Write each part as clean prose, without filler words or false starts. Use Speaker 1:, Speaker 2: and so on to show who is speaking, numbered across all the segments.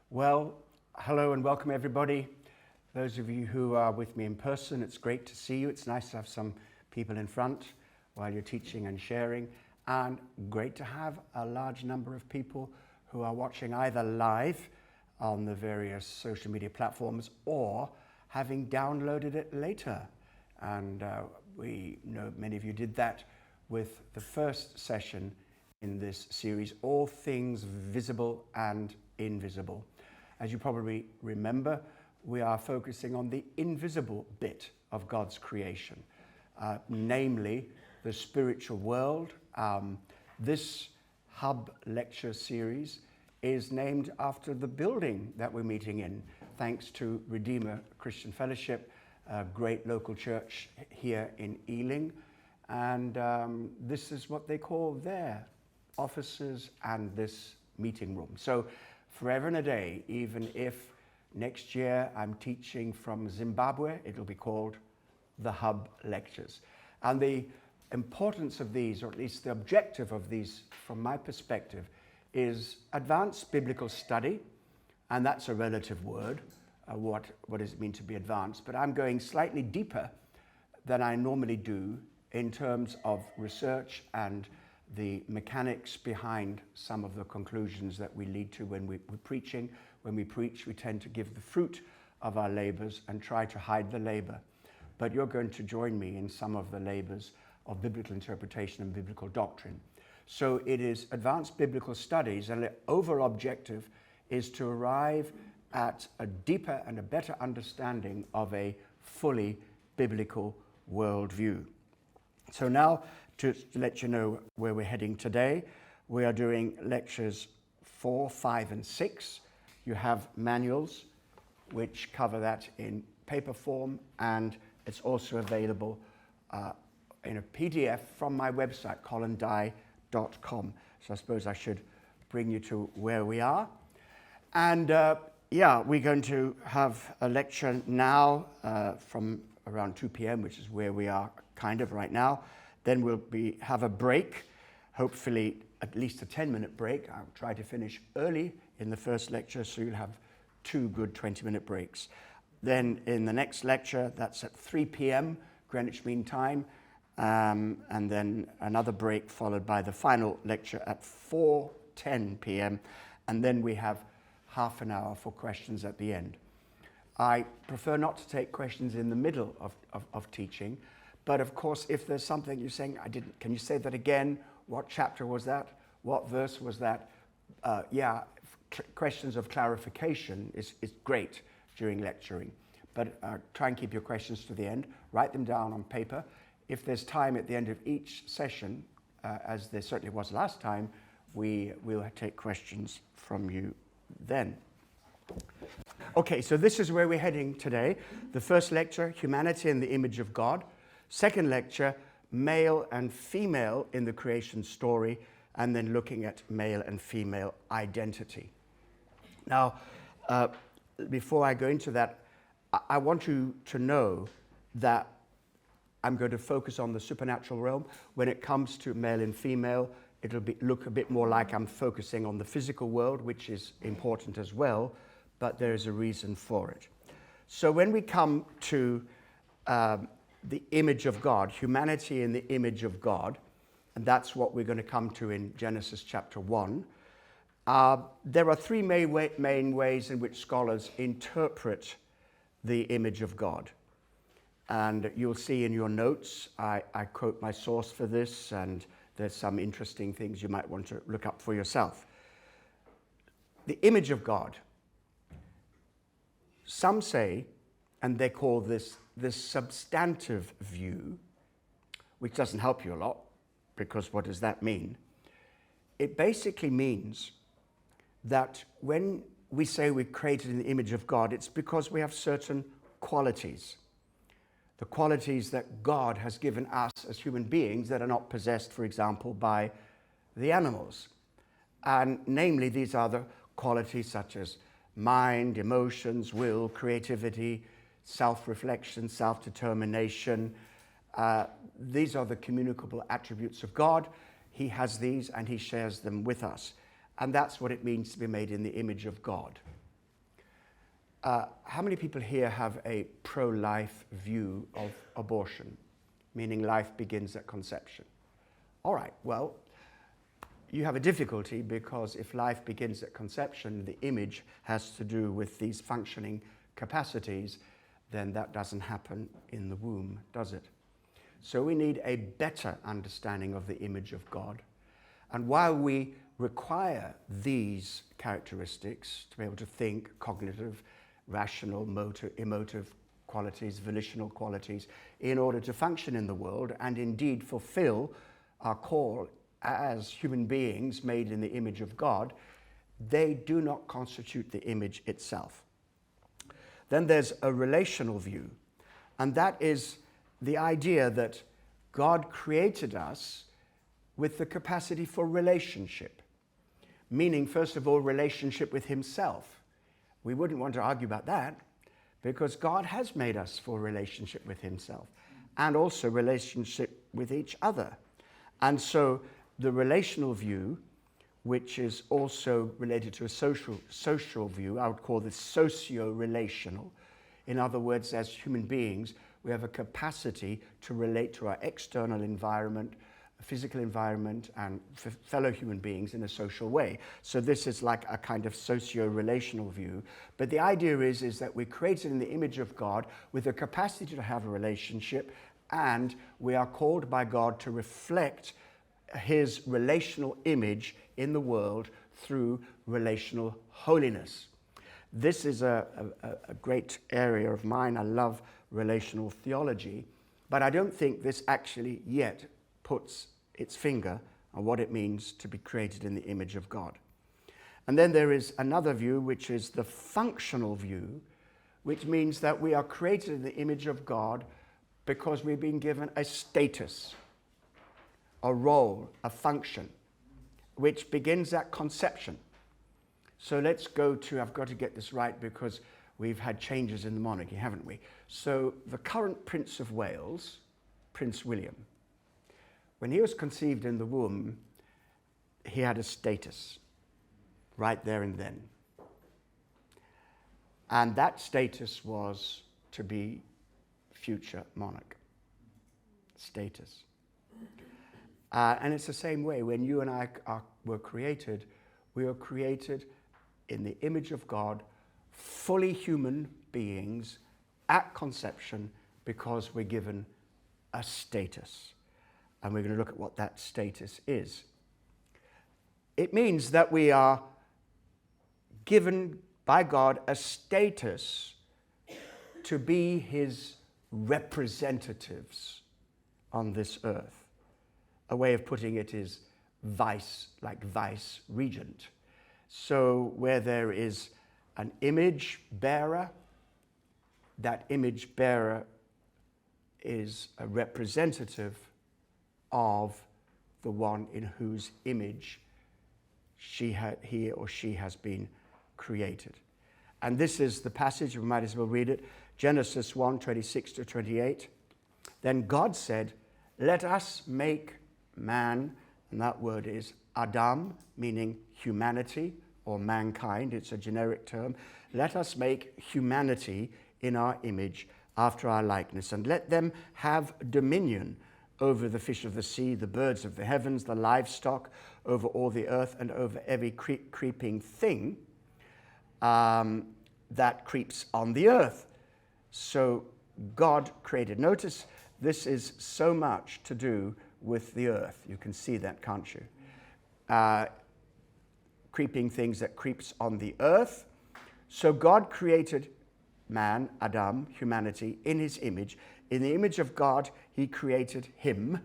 Speaker 1: Well, hello and welcome everybody. Those of you who are with me in person, it's great to see you. It's nice to have some people in front while you're teaching and sharing, and great to have a large number of people who are watching either live on the various social media platforms or having downloaded it later. And we know many of you did that with the first session in this series, All Things Visible and Invisible. As you probably remember, we are focusing on the invisible bit of God's creation, namely the spiritual world. This Hub lecture series is named after the building that we're meeting in, thanks to Redeemer Christian Fellowship, a great local church here in Ealing. And this is what they call their offices and this meeting room. So forever and a day, even if next year I'm teaching from Zimbabwe, it'll be called the Hub Lectures. And the importance of these, or at least the objective of these, from my perspective, is advanced biblical study, and that's a relative word. What does it mean to be advanced? But I'm going slightly deeper than I normally do in terms of research and the mechanics behind some of the conclusions that we lead to when we're preaching. When we preach, we tend to give the fruit of our labors and try to hide the labor. But you're going to join me in some of the labors of biblical interpretation and biblical doctrine. So it is advanced biblical studies, and the overall objective is to arrive at a deeper and a better understanding of a fully biblical worldview. So now, to let you know where we're heading today, we are doing lectures 4, 5, and 6. You have manuals which cover that in paper form, and it's also available in a PDF from my website, colindy.com. So I suppose I should bring you to where we are. And we're going to have a lecture now from around 2 p.m., which is where we are kind of right now. Then we'll have a break, hopefully at least a 10-minute break. I'll try to finish early in the first lecture, so you'll have 2 good 20-minute breaks. Then in the next lecture, that's at 3 p.m. Greenwich Mean Time, and then another break followed by the final lecture at 4:10 p.m. And then we have half an hour for questions at the end. I prefer not to take questions in the middle of teaching, but of course, if there's something you're saying, can you say that again? What chapter was that? What verse was that? Questions of clarification is great during lecturing, but try and keep your questions to the end. Write them down on paper. If there's time at the end of each session, as there certainly was last time, we will take questions from you then. Okay, so this is where we're heading today. The first lecture, Humanity in the Image of God. Second lecture, Male and Female in the Creation Story, and then looking at male and female identity. Now, before I go into that, I want you to know that I'm going to focus on the supernatural realm. When it comes to male and female, it'll look a bit more like I'm focusing on the physical world, which is important as well, but there is a reason for it. So when we come to the image of God, humanity in the image of God, and that's what we're going to come to in Genesis chapter 1. There are 3 main ways in which scholars interpret the image of God. And you'll see in your notes, I quote my source for this, and there's some interesting things you might want to look up for yourself. The image of God. Some say, and they call this substantive view, which doesn't help you a lot, because what does that mean? It basically means that when we say we're created in the image of God, it's because we have certain qualities. The qualities that God has given us as human beings that are not possessed, for example, by the animals. And namely, these are the qualities such as mind, emotions, will, creativity, self-reflection, self-determination. These are the communicable attributes of God. He has these and he shares them with us. And that's what it means to be made in the image of God. How many people here have a pro-life view of abortion, meaning life begins at conception? All right, well, you have a difficulty because if life begins at conception, the image has to do with these functioning capacities, then that doesn't happen in the womb, does it? So we need a better understanding of the image of God. And while we require these characteristics to be able to think, cognitive, rational, motor, emotive qualities, volitional qualities, in order to function in the world and indeed fulfill our call as human beings made in the image of God, they do not constitute the image itself. Then there's a relational view, and that is the idea that God created us with the capacity for relationship, meaning, first of all, relationship with himself. We wouldn't want to argue about that because God has made us for relationship with himself and also relationship with each other. And so the relational view, which is also related to a social view, I would call this socio-relational. In other words, as human beings, we have a capacity to relate to our external environment, physical environment, and fellow human beings in a social way. So this is like a kind of socio-relational view. But the idea is that we're created in the image of God with the capacity to have a relationship, and we are called by God to reflect his relational image in the world through relational holiness. This is a great area of mine. I love relational theology, but I don't think this actually yet puts its finger on what it means to be created in the image of God. And then there is another view, which is the functional view, which means that we are created in the image of God because we've been given a status, a role, a function, which begins at conception. So let's go to, I've got to get this right because we've had changes in the monarchy, haven't we? So the current Prince of Wales, Prince William, when he was conceived in the womb, he had a status right there and then. And that status was to be future monarch. Status. And it's the same way when you and I were created. We were created in the image of God, fully human beings at conception because we're given a status. And we're going to look at what that status is. It means that we are given by God a status to be his representatives on this earth. A way of putting it is vice, like vice regent. So where there is an image bearer, that image bearer is a representative of the one in whose image he or she has been created. And this is the passage, we might as well read it, Genesis 1:26-28. Then God said, "Let us make man," and that word is Adam, meaning humanity or mankind. It's a generic term. "Let us make humanity in our image, after our likeness, and let them have dominion over the fish of the sea, the birds of the heavens, the livestock, over all the earth, and over every creeping thing that creeps on the earth." So God created. Notice this is so much to do with the earth. You can see that, can't you? Creeping things that creeps on the earth. So God created man, Adam, humanity, in his image. In the image of God, he created him.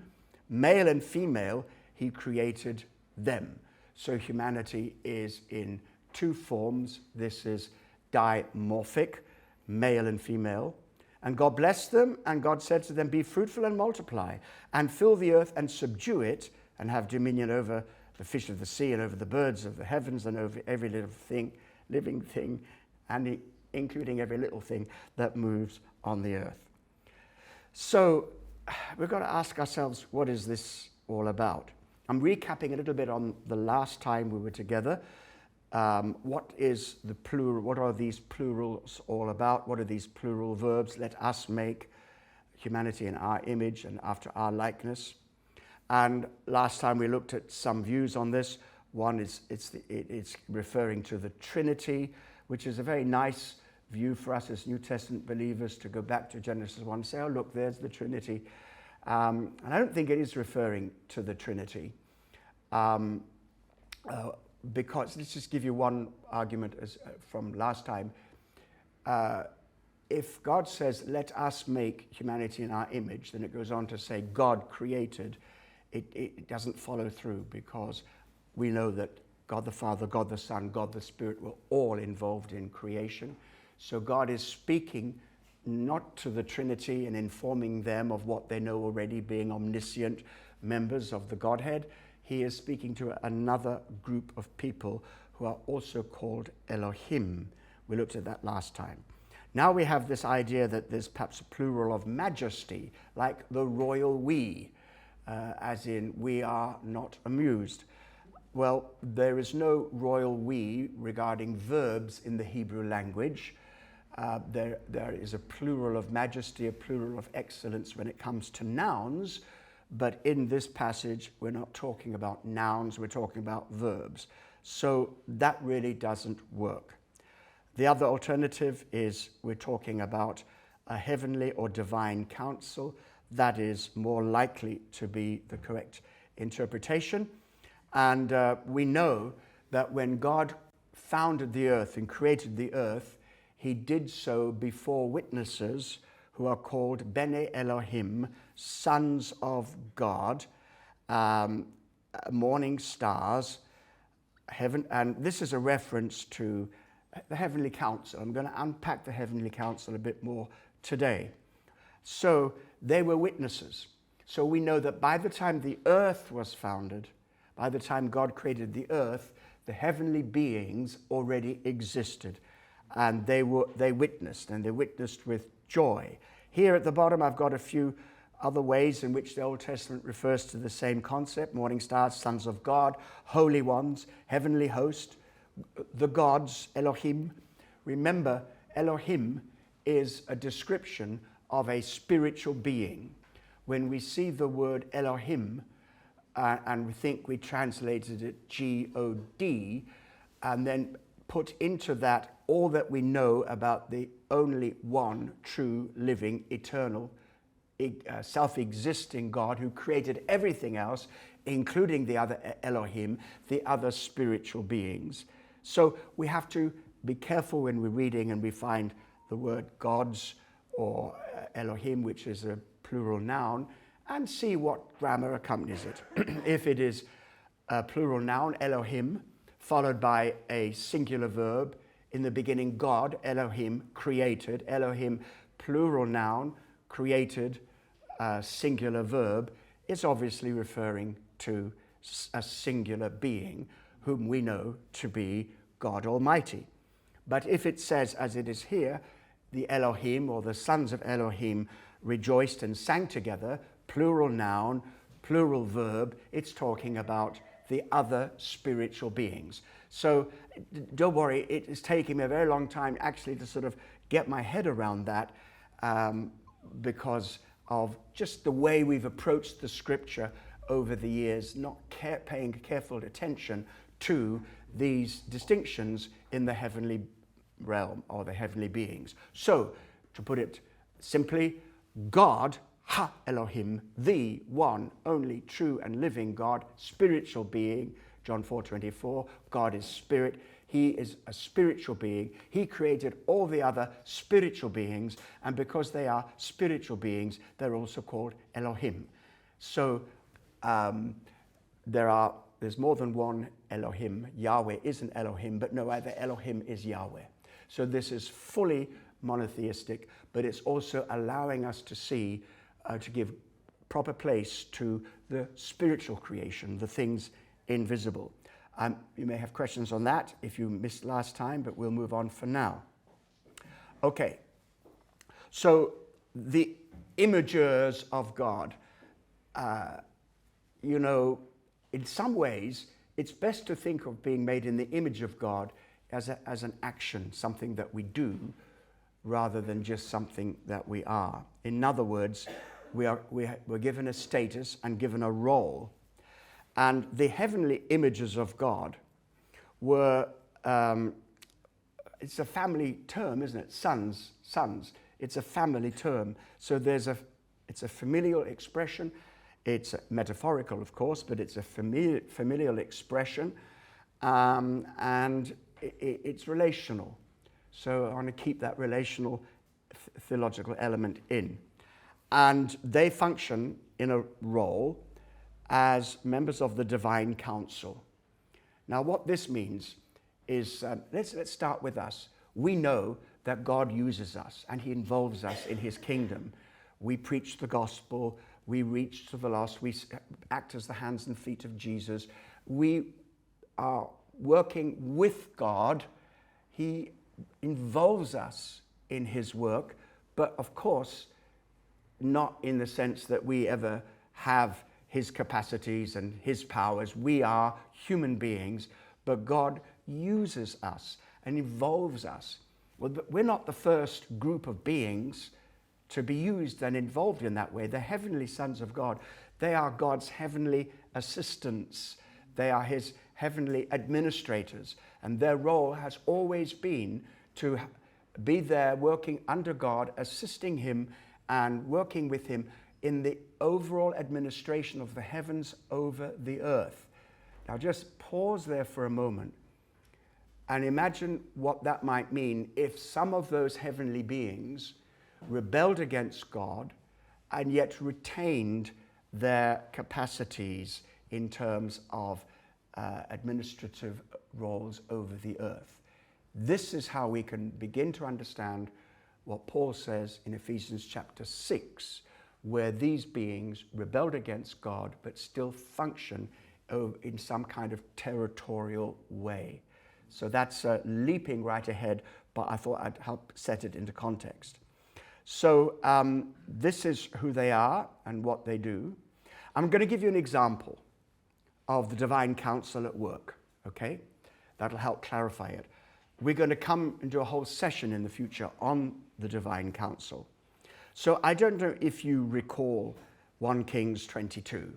Speaker 1: Male and female, he created them. So humanity is in two forms. This is dimorphic, male and female. And God blessed them, and God said to them, "Be fruitful and multiply, and fill the earth and subdue it, and have dominion over the fish of the sea, and over the birds of the heavens, and over every little thing, living thing, and including every little thing that moves on the earth." So we've got to ask ourselves, what is this all about? I'm recapping a little bit on the last time we were together. What is the plural? What are these plurals all about? What are these plural verbs? Let us make humanity in our image and after our likeness. And last time we looked at some views on this. One is it's referring to the Trinity, which is a very nice view for us as New Testament believers to go back to Genesis 1 and say, oh, look, there's the Trinity. And I don't think it is referring to the Trinity. Because, let's just give you one argument from last time. If God says, let us make humanity in our image, then it goes on to say God created. It doesn't follow through, because we know that God the Father, God the Son, God the Spirit were all involved in creation. So God is speaking not to the Trinity and informing them of what they know already, being omniscient members of the Godhead. He is speaking to another group of people who are also called Elohim. We looked at that last time. Now we have this idea that there's perhaps a plural of majesty, like the royal we, as in we are not amused. Well, there is no royal we regarding verbs in the Hebrew language. There is a plural of majesty, a plural of excellence when it comes to nouns. But in this passage, we're not talking about nouns, we're talking about verbs. So that really doesn't work. The other alternative is we're talking about a heavenly or divine counsel. That is more likely to be the correct interpretation. And we know that when God founded the earth and created the earth, he did so before witnesses who are called Bene Elohim, sons of God, morning stars, heaven. And this is a reference to the heavenly council. I'm going to unpack the heavenly council a bit more today. So they were witnesses. So we know that by the time the earth was founded, by the time God created the earth, the heavenly beings already existed. And they witnessed, and they witnessed with joy. Here at the bottom, I've got a few other ways in which the Old Testament refers to the same concept: morning stars, sons of God, holy ones, heavenly host, the gods, Elohim. Remember, Elohim is a description of a spiritual being. When we see the word Elohim, and we think we translated it G-O-D, and then put into that all that we know about the only one true, living, eternal, self-existing God who created everything else, including the other Elohim, the other spiritual beings. So we have to be careful when we're reading and we find the word gods or Elohim, which is a plural noun, and see what grammar accompanies it. If it is a plural noun, Elohim, followed by a singular verb, in the beginning God, Elohim, created, Elohim, plural noun, created, singular verb, it's obviously referring to a singular being whom we know to be God Almighty. But if it says, as it is here, the Elohim or the sons of Elohim rejoiced and sang together, plural noun, plural verb, it's talking about the other spiritual beings. So don't worry, it is taking me a very long time actually to sort of get my head around that because of just the way we've approached the scripture over the years, not paying careful attention to these distinctions in the heavenly realm or the heavenly beings. So, to put it simply, God, Ha Elohim, the one, only, true and living God, spiritual being, John 4:24, God is spirit. He is a spiritual being. He created all the other spiritual beings, and because they are spiritual beings, they're also called Elohim. So there's more than one Elohim. Yahweh is an Elohim, but no other Elohim is Yahweh. So this is fully monotheistic, but it's also allowing us to see, to give proper place to the spiritual creation, the things invisible. You may have questions on that if you missed last time, but we'll move on for now. Okay, so the imagers of God, in some ways, it's best to think of being made in the image of God as an action, something that we do, rather than just something that we are. In other words, we're given a status and given a role. And the heavenly images of God were, it's a family term, isn't it? Sons. It's a family term. So it's a familial expression. It's metaphorical, of course, but it's a familial expression. And it's relational. So I want to keep that relational theological element in. And they function in a role as members of the divine council. Now, what this means is, let's start with us. We know that God uses us and he involves us in his kingdom. We preach the gospel, we reach to the lost, we act as the hands and feet of Jesus. We are working with God. He involves us in his work, but of course, not in the sense that we ever have his capacities and his powers. We are human beings, but God uses us and involves us. Well, we're not the first group of beings to be used and involved in that way. The heavenly sons of God, they are God's heavenly assistants. They are his heavenly administrators, and their role has always been to be there working under God, assisting him and working with him in the overall administration of the heavens over the earth. Now just pause there for a moment and imagine what that might mean if some of those heavenly beings rebelled against God and yet retained their capacities in terms of administrative roles over the earth. This is how we can begin to understand what Paul says in Ephesians chapter 6, where these beings rebelled against God but still function in some kind of territorial way. So that's leaping right ahead, but I thought I'd help set it into context. So this is who they are and what they do. I'm going to give you an example of the divine counsel at work, okay? That'll help clarify it. We're going to come and do a whole session in the future on the divine counsel. So I don't know if you recall 1 Kings 22.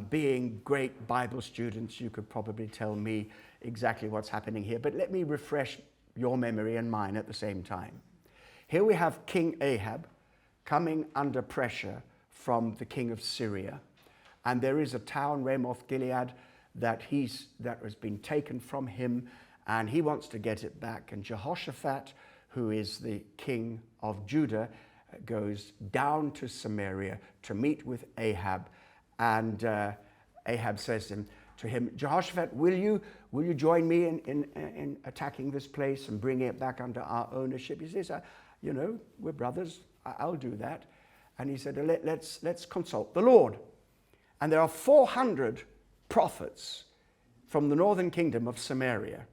Speaker 1: Being great Bible students, you could probably tell me exactly what's happening here, but let me refresh your memory and mine at the same time. Here we have King Ahab coming under pressure from the king of Syria. And there is a town, Ramoth Gilead, that has been taken from him, and he wants to get it back. And Jehoshaphat, who is the king of Judah, goes down to Samaria to meet with Ahab. And Ahab says to him, Jehoshaphat, will you join me in attacking this place and bringing it back under our ownership? He says, we're brothers, I'll do that. And he said, let's consult the Lord. And there are 400 prophets from the northern kingdom of Samaria.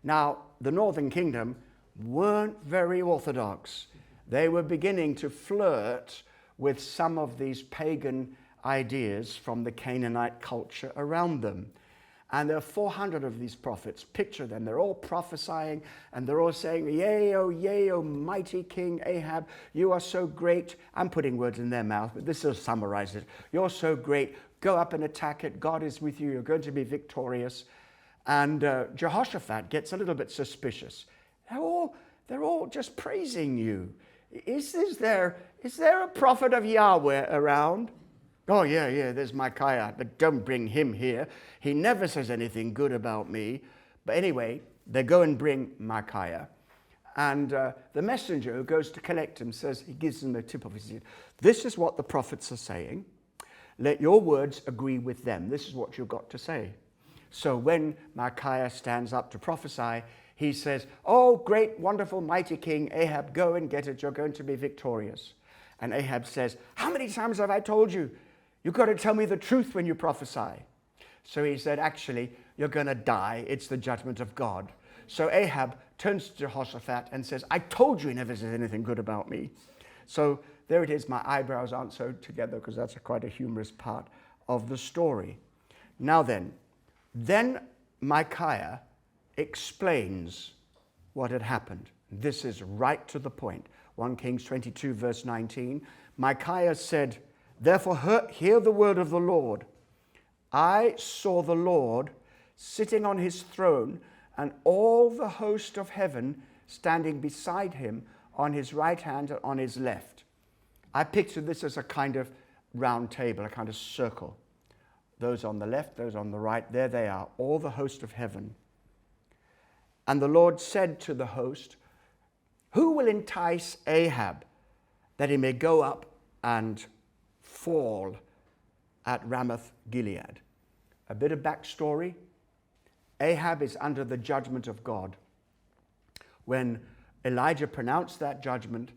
Speaker 1: Now, the northern kingdom weren't very orthodox. They were beginning to flirt with some of these pagan ideas from the Canaanite culture around them. And there are 400 of these prophets. Picture them. They're all prophesying, and they're all saying, yea, O mighty King Ahab, you are so great. I'm putting words in their mouth, but this will summarize it. You're so great. Go up and attack it. God is with you. You're going to be victorious. And Jehoshaphat gets a little bit suspicious. They're all just praising you. Is there a prophet of Yahweh around? Oh, yeah, there's Micaiah, but don't bring him here. He never says anything good about me. But anyway, they go and bring Micaiah. And the messenger who goes to collect him says, he gives them the tip of his head. This is what the prophets are saying. Let your words agree with them. This is what you've got to say. So when Micaiah stands up to prophesy, he says, oh, great, wonderful, mighty King Ahab, go and get it. You're going to be victorious. And Ahab says, how many times have I told you? You've got to tell me the truth when you prophesy. So he said, actually, you're going to die. It's the judgment of God. So Ahab turns to Jehoshaphat and says, I told you he never says anything good about me. So there it is. My eyebrows aren't sewed together because that's quite a humorous part of the story. Now then, Then Micaiah explains what had happened. This is right to the point. 1 Kings 22, verse 19. Micaiah said, "Therefore hear the word of the Lord. I saw the Lord sitting on his throne, and all the host of heaven standing beside him on his right hand and on his left." I picture this as a kind of round table, a kind of circle. Those on the left, those on the right, there they are, all the host of heaven. And the Lord said to the host, "Who will entice Ahab that he may go up and fall at Ramoth Gilead?" A bit of backstory. Ahab is under the judgment of God. When Elijah pronounced that judgment,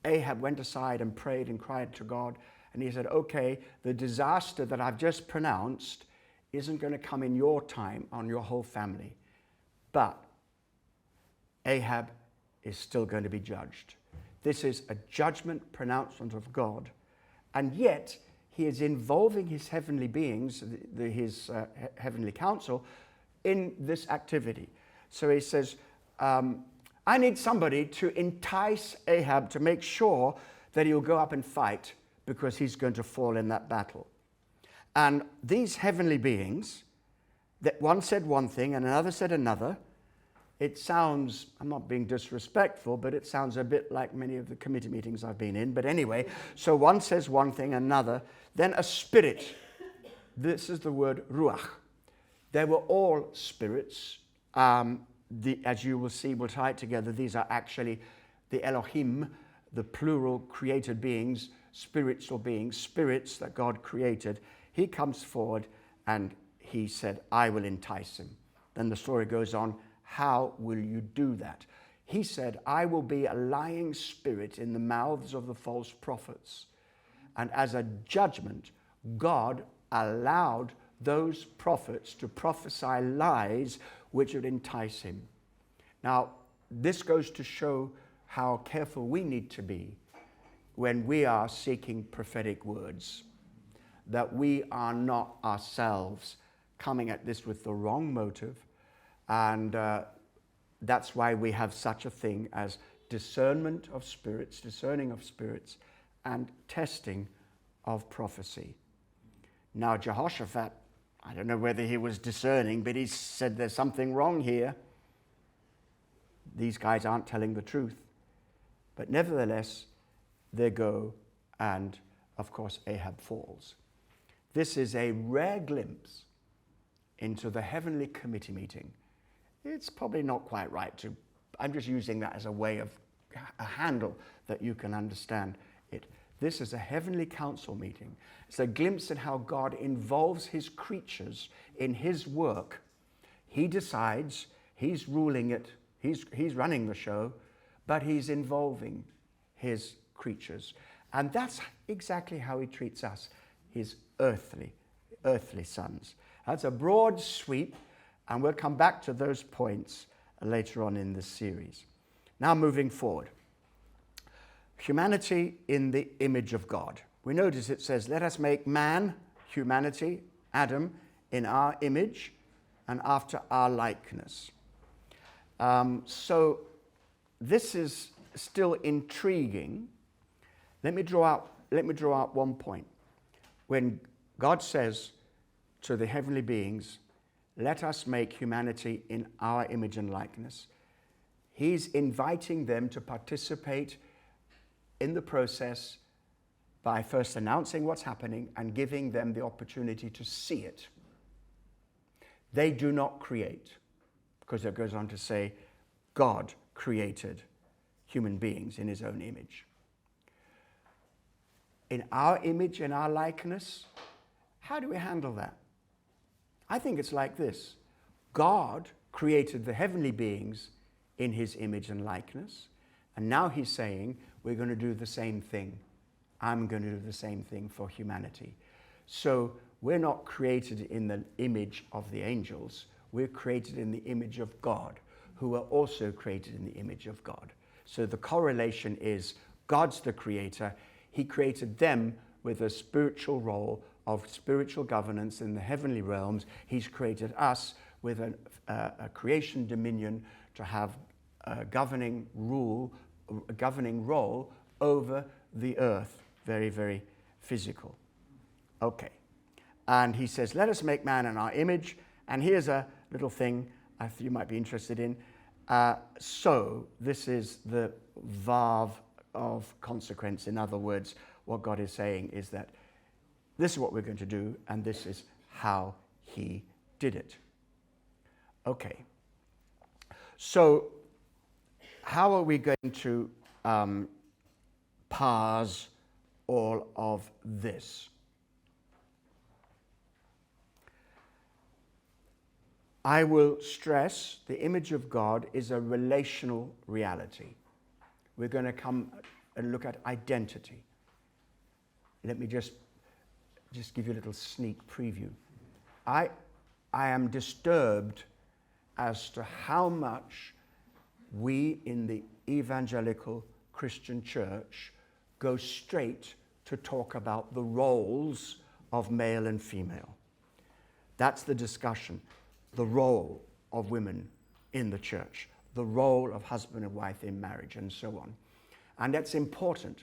Speaker 1: Ahab went aside and prayed and cried to God. And he said, "Okay, the disaster that I've just pronounced isn't going to come in your time on your whole family. But Ahab is still going to be judged." This is a judgment pronouncement of God. And yet, he is involving his heavenly beings, his heavenly council, in this activity. So he says, I need somebody to entice Ahab to make sure that he'll go up and fight because he's going to fall in that battle. And these heavenly beings, that one said one thing and another said another. It sounds, I'm not being disrespectful, but it sounds a bit like many of the committee meetings I've been in. But anyway, so one says one thing, another. Then a spirit. This is the word ruach. They were all spirits. As you will see, we'll tie it together. These are actually the Elohim, the plural created beings, spiritual beings, spirits that God created. He comes forward and he said, "I will entice him." Then the story goes on. How will you do that? He said, "I will be a lying spirit in the mouths of the false prophets." And as a judgment, God allowed those prophets to prophesy lies which would entice him. Now, this goes to show how careful we need to be when we are seeking prophetic words, that we are not ourselves coming at this with the wrong motive. And that's why we have such a thing as discernment of spirits, discerning of spirits, and testing of prophecy. Now, Jehoshaphat, I don't know whether he was discerning, but he said there's something wrong here. These guys aren't telling the truth. But nevertheless, they go, and of course, Ahab falls. This is a rare glimpse into the heavenly committee meeting. It's probably not quite right to, I'm just using that as a way of a handle that you can understand it. This is a heavenly council meeting. It's a glimpse at how God involves his creatures in his work. He decides, he's ruling it, he's running the show, but he's involving his creatures. And that's exactly how he treats us, his earthly sons. That's a broad sweep, and we'll come back to those points later on in this series. Now moving forward. Humanity in the image of God. We notice it says, "Let us make man," humanity, Adam, "in our image and after our likeness." So this is still intriguing. Let me draw out one point. When God says to the heavenly beings, "Let us make humanity in our image and likeness," he's inviting them to participate in the process by first announcing what's happening and giving them the opportunity to see it. They do not create, because it goes on to say, God created human beings in his own image. In our image and our likeness, how do we handle that? I think it's like this. God created the heavenly beings in his image and likeness, and now he's saying, we're going to do the same thing. I'm going to do the same thing for humanity. So we're not created in the image of the angels. We're created in the image of God, who are also created in the image of God. So the correlation is God's the creator. He created them with a spiritual role of spiritual governance in the heavenly realms. He's created us with a creation dominion to have a governing role over the earth. Very, very physical. Okay. And he says, let us make man in our image. And here's a little thing I think you might be interested in. So this is the vav of consequence. In other words, what God is saying is that this is what we're going to do, and this is how he did it. Okay. So how are we going to parse all of this? I will stress the image of God is a relational reality. We're going to come and look at identity. Let me just give you a little sneak preview. I am disturbed as to how much we in the evangelical Christian church go straight to talk about the roles of male and female. That's the discussion. The role of women in the church, the role of husband and wife in marriage, and so on. And that's important.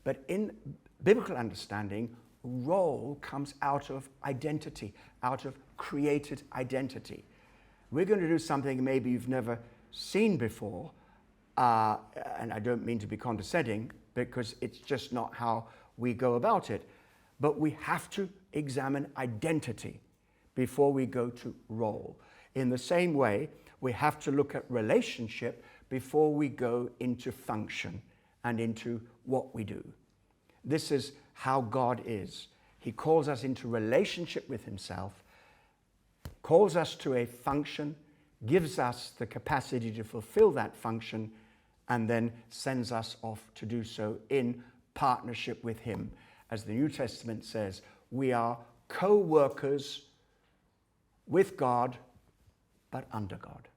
Speaker 1: But in biblical understanding, role comes out of identity, out of created identity. We're going to do something maybe you've never seen before, and I don't mean to be condescending, because it's just not how we go about it. But we have to examine identity before we go to role. In the same way, we have to look at relationship before we go into function and into what we do. This is how God is. He calls us into relationship with himself, calls us to a function, gives us the capacity to fulfill that function, and then sends us off to do so in partnership with him. As the New Testament says, we are co-workers with God, but under God.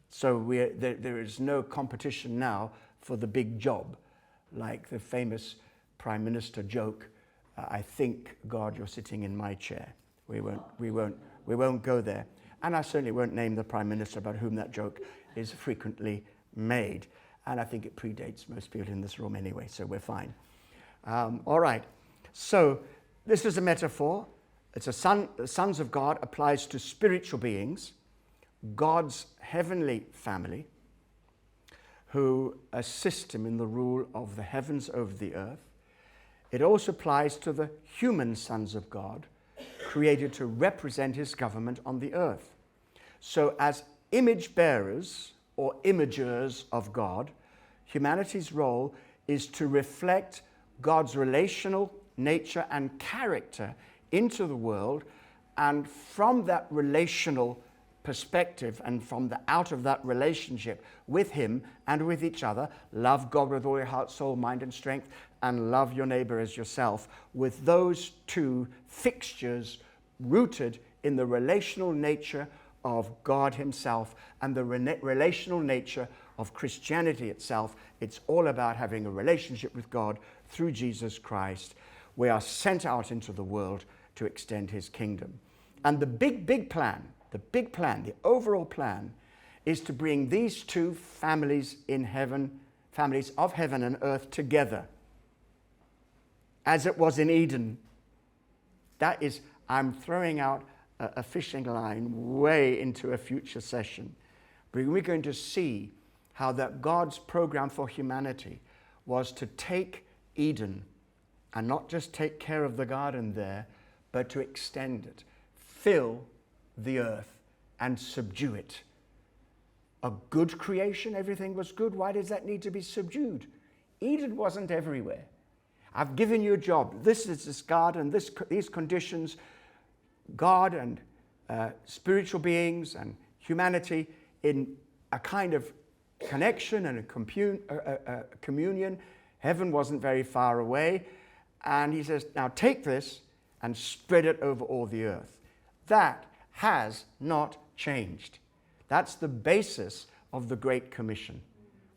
Speaker 1: So there is no competition now for the big job, like the famous Prime Minister joke, I think, God, you're sitting in my chair. We won't go there. And I certainly won't name the Prime Minister about whom that joke is frequently made. And I think it predates most people in this room anyway, so we're fine. All right. So this is a metaphor. It's the sons of God applies to spiritual beings, God's heavenly family, who assist him in the rule of the heavens over the earth. It also applies to the human sons of God, created to represent his government on the earth. So as image bearers or imagers of God, humanity's role is to reflect God's relational nature and character into the world, and from that relational perspective and from out of that relationship with him and with each other, love God with all your heart, soul, mind, and strength, and love your neighbor as yourself, with those two fixtures rooted in the relational nature of God himself and the relational nature of Christianity itself. It's all about having a relationship with God through Jesus Christ. We are sent out into the world to extend his kingdom. And the big plan, the overall plan, is to bring these two families in heaven, families of heaven and earth together, as it was in Eden. That is, I'm throwing out a fishing line way into a future session. But we're going to see how that God's program for humanity was to take Eden and not just take care of the garden there, but to extend it, fill the earth and subdue it. A good creation, everything was good. Why does that need to be subdued? Eden wasn't everywhere. I've given you a job. This is this garden, these conditions. God and spiritual beings and humanity in a kind of connection and a communion. Heaven wasn't very far away. And he says, now take this and spread it over all the earth. That has not changed. That's the basis of the Great Commission.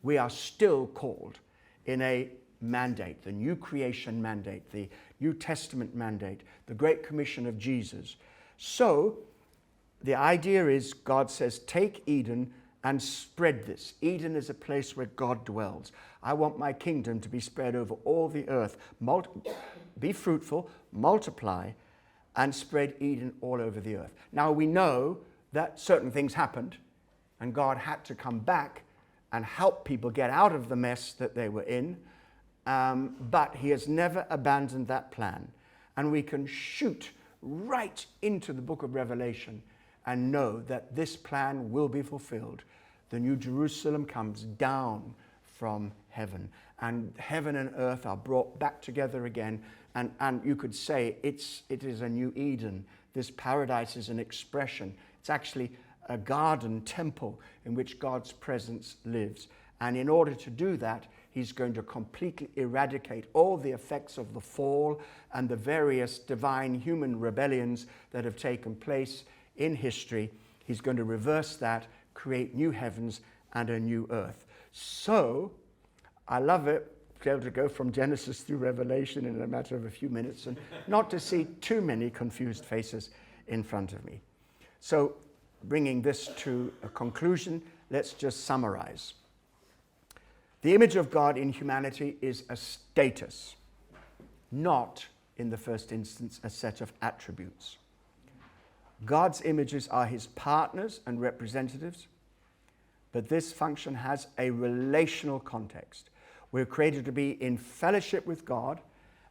Speaker 1: We are still called in a mandate, the new creation mandate, the New Testament mandate, the Great Commission of Jesus. So the idea is God says, take Eden and spread this. Eden is a place where God dwells. I want my kingdom to be spread over all the earth. Be fruitful, multiply, and spread Eden all over the earth. Now we know that certain things happened, and God had to come back and help people get out of the mess that they were in. But he has never abandoned that plan. And we can shoot right into the book of Revelation and know that this plan will be fulfilled. The New Jerusalem comes down from heaven, and heaven and earth are brought back together again. And you could say it is a new Eden. This paradise is an expression. It's actually a garden temple in which God's presence lives. And in order to do that, he's going to completely eradicate all the effects of the fall and the various divine human rebellions that have taken place in history. He's going to reverse that, create new heavens and a new earth. So, I love it to be able to go from Genesis through Revelation in a matter of a few minutes and not to see too many confused faces in front of me. So, bringing this to a conclusion, let's just summarize. The image of God in humanity is a status, not, in the first instance, a set of attributes. God's images are his partners and representatives, but this function has a relational context. We're created to be in fellowship with God,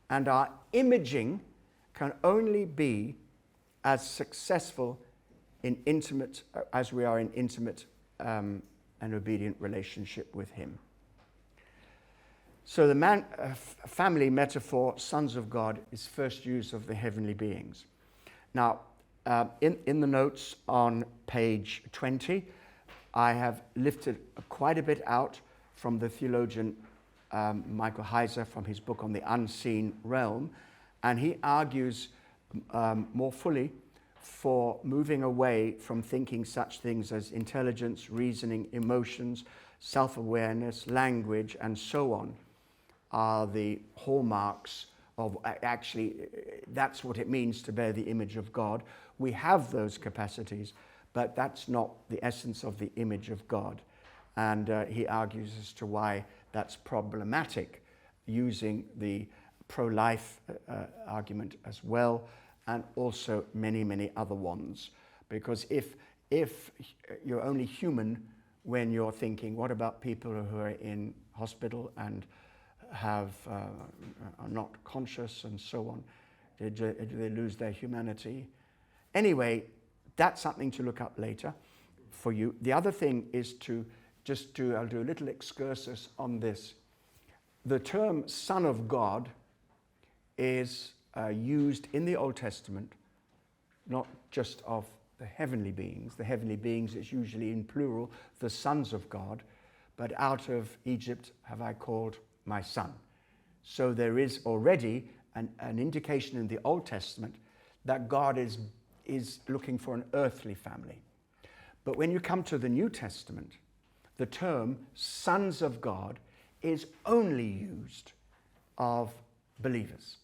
Speaker 1: and our imaging can only be as successful as we are in intimate and obedient relationship with him. So the family metaphor, sons of God, is first use of the heavenly beings. Now, in the notes on page 20, I have lifted quite a bit out from the theologian Michael Heiser from his book on the unseen realm, and he argues more fully for moving away from thinking such things as intelligence, reasoning, emotions, self-awareness, language, and so on are the hallmarks of, actually, that's what it means to bear the image of God. We have those capacities, but that's not the essence of the image of God. And he argues as to why that's problematic, using the pro-life argument as well, and also many, many other ones. Because if you're only human when you're thinking, what about people who are in hospital and are not conscious and so on? Do they lose their humanity? Anyway, that's something to look up later for you. The other thing is I'll do a little excursus on this. The term Son of God is used in the Old Testament, not just of the heavenly beings. The heavenly beings is usually in plural, the sons of God, but out of Egypt have I called my son. So there is already an indication in the Old Testament that God is looking for an earthly family. But when you come to the New Testament, the term sons of God is only used of believers.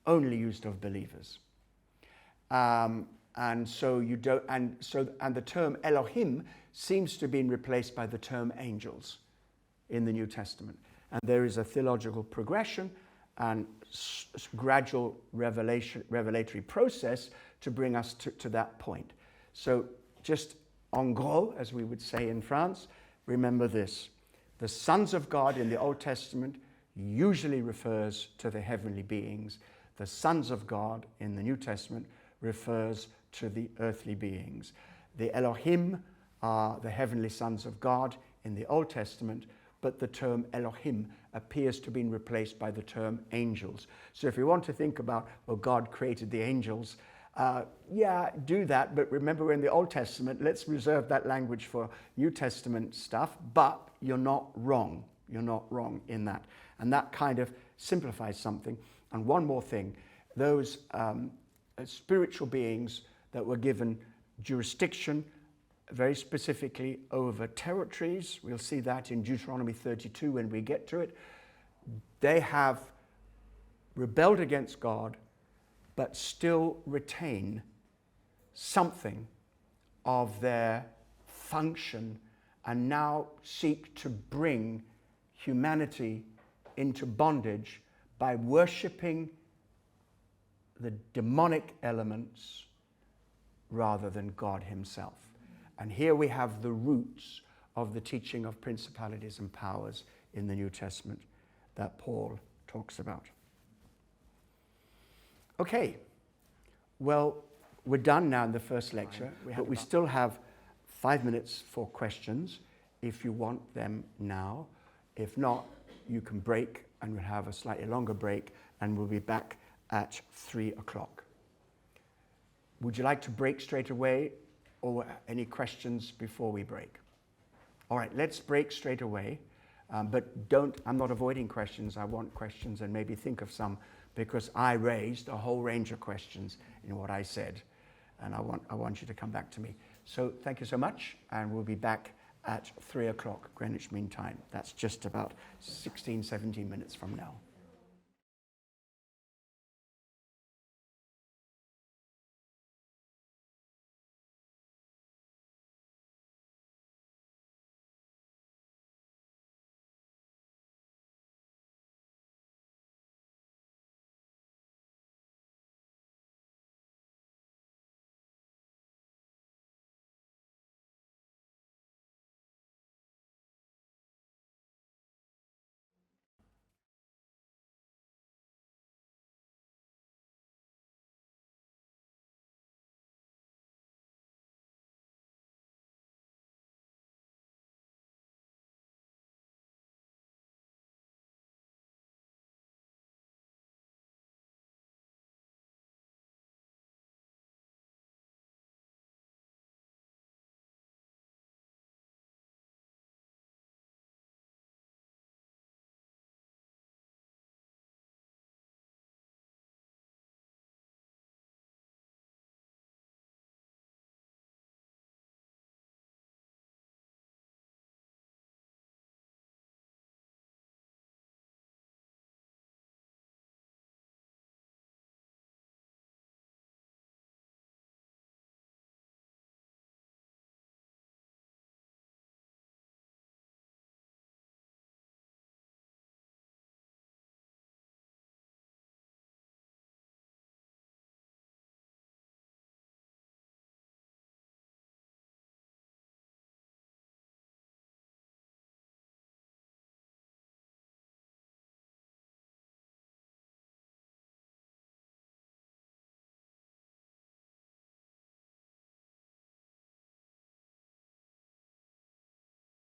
Speaker 1: Only used of believers. And the term Elohim seems to have been replaced by the term angels in the New Testament. And there is a theological progression and gradual revelatory process to bring us to that point. So just en gros, as we would say in France, remember this. The sons of God in the Old Testament usually refers to the heavenly beings. The sons of God in the New Testament refers to the earthly beings. The Elohim are the heavenly sons of God in the Old Testament, but the term Elohim appears to have been replaced by the term angels. So if we want to think about, well, God created the angels, do that, but remember in the Old Testament, let's reserve that language for New Testament stuff, but you're not wrong. You're not wrong in that. And that kind of simplifies something. And one more thing, those spiritual beings that were given jurisdiction very specifically over territories, we'll see that in Deuteronomy 32 when we get to it. they have rebelled against God, but still retain something of their function and now seek to bring humanity into bondage by worshipping the demonic elements rather than God himself. And here we have the roots of the teaching of principalities and powers in the New Testament that Paul talks about. Okay, well, we're done now in the first lecture, but we still have 5 minutes for questions if you want them now. If not, you can break and we'll have a slightly longer break and we'll be back at 3 o'clock. Would you like to break straight away or any questions before we break? All right, let's break straight away. But I'm not avoiding questions. I want questions and maybe think of some because I raised a whole range of questions in what I said. And I want you to come back to me. So thank you so much. And we'll be back at 3 o'clock Greenwich Mean Time. That's just about 16, 17 minutes from now.